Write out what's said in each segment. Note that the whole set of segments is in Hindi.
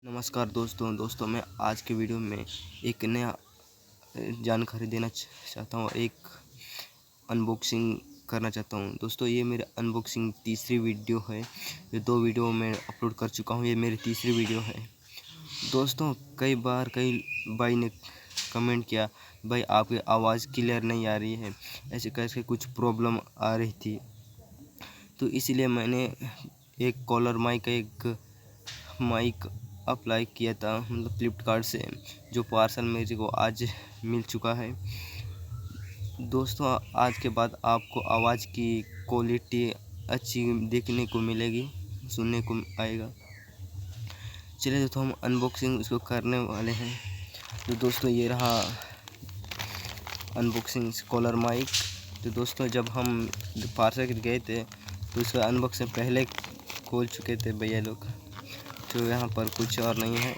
नमस्कार दोस्तों मैं आज के वीडियो में एक नया जानकारी देना चाहता हूँ। एक अनबॉक्सिंग करना चाहता हूँ। दोस्तों ये मेरा अनबॉक्सिंग तीसरी वीडियो है। ये 2 वीडियो मैं अपलोड कर चुका हूँ, ये मेरी तीसरी वीडियो है। दोस्तों कई भाई ने कमेंट किया, भाई आपकी आवाज़ क्लियर नहीं आ रही है, ऐसे कैसे कुछ प्रॉब्लम आ रही थी। तो इसलिए मैंने एक कॉलर एक माइक अप्लाई किया था, मतलब फ्लिपकार्ट से, जो पार्सल मेरे को आज मिल चुका है। दोस्तों आज के बाद आपको आवाज़ की क्वालिटी अच्छी देखने को मिलेगी, सुनने को आएगा। चलिए दोस्तों हम अनबॉक्सिंग इसको करने वाले हैं। तो दोस्तों ये रहा अनबॉक्सिंग कॉलर माइक। तो दोस्तों जब हम पार्सल गए थे तो इसका अनबॉक्सिंग पहले खोल चुके थे भैया लोग। तो यहाँ पर कुछ और नहीं है,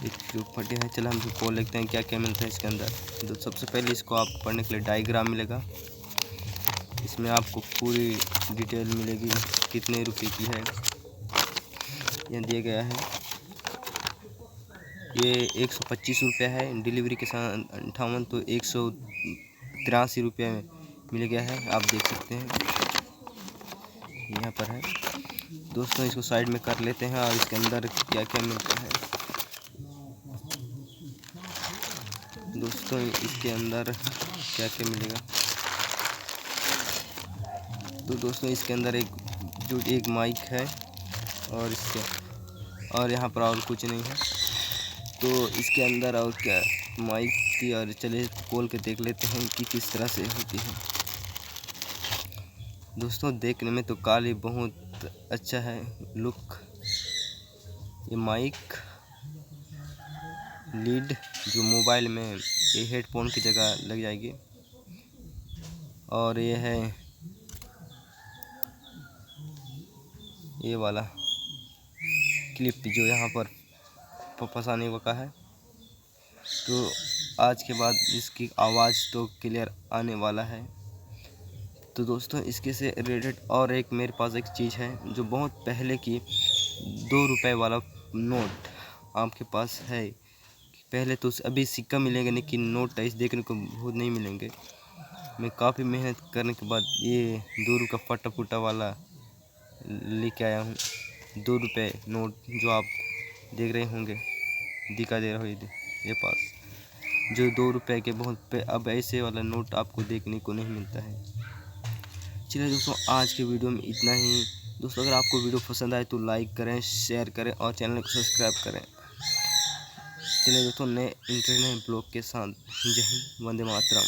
एक जो फटे है। चलो हम खोल लेते हैं क्या क्या मिलता है इसके अंदर। तो सबसे पहले इसको आपको पढ़ने के लिए डायग्राम मिलेगा। इसमें आपको पूरी डिटेल मिलेगी, कितने रुपए की है यह दिया गया है। ये 125 रुपये है, डिलीवरी के साथ 58, तो 183 रुपये में मिल गया है, आप देख सकते हैं यहाँ पर है। दोस्तों इसको साइड में कर लेते हैं और इसके अंदर क्या क्या मिलता है। दोस्तों इसके अंदर क्या क्या मिलेगा, तो दोस्तों इसके अंदर एक माइक है और यहाँ पर और कुछ नहीं है। तो इसके अंदर और क्या माइक की, और चलिए खोल के देख लेते हैं कि किस तरह से होती है। दोस्तों देखने में तो काली बहुत अच्छा है लुक। ये माइक लीड जो मोबाइल में ये हेडफोन की जगह लग जाएगी, और ये है ये वाला क्लिप जो यहाँ पर फंसाने का है। तो आज के बाद इसकी आवाज़ तो क्लियर आने वाला है। तो दोस्तों इसके से रिलेटेड और एक मेरे पास एक चीज़ है, जो बहुत पहले की 2 रुपए वाला नोट आपके पास है। पहले तो अभी सिक्का मिलेगा, लेकिन नोट इस देखने को बहुत नहीं मिलेंगे। मैं काफ़ी मेहनत करने के बाद ये 2 रुपये का फटा फूटा वाला लेके आया हूँ। 2 रुपये नोट जो आप देख रहे होंगे, दिखा दे रहा हो ये पास, जो 2 रुपये के बहुत अब ऐसे वाला नोट आपको देखने को नहीं मिलता है। चलिए दोस्तों आज के वीडियो में इतना ही। दोस्तों अगर आपको वीडियो पसंद आए तो लाइक करें, शेयर करें और चैनल को सब्सक्राइब करें। चलिए दोस्तों नए इंटरनेट ब्लॉग के साथ, जय हिंद, वंदे मातरम।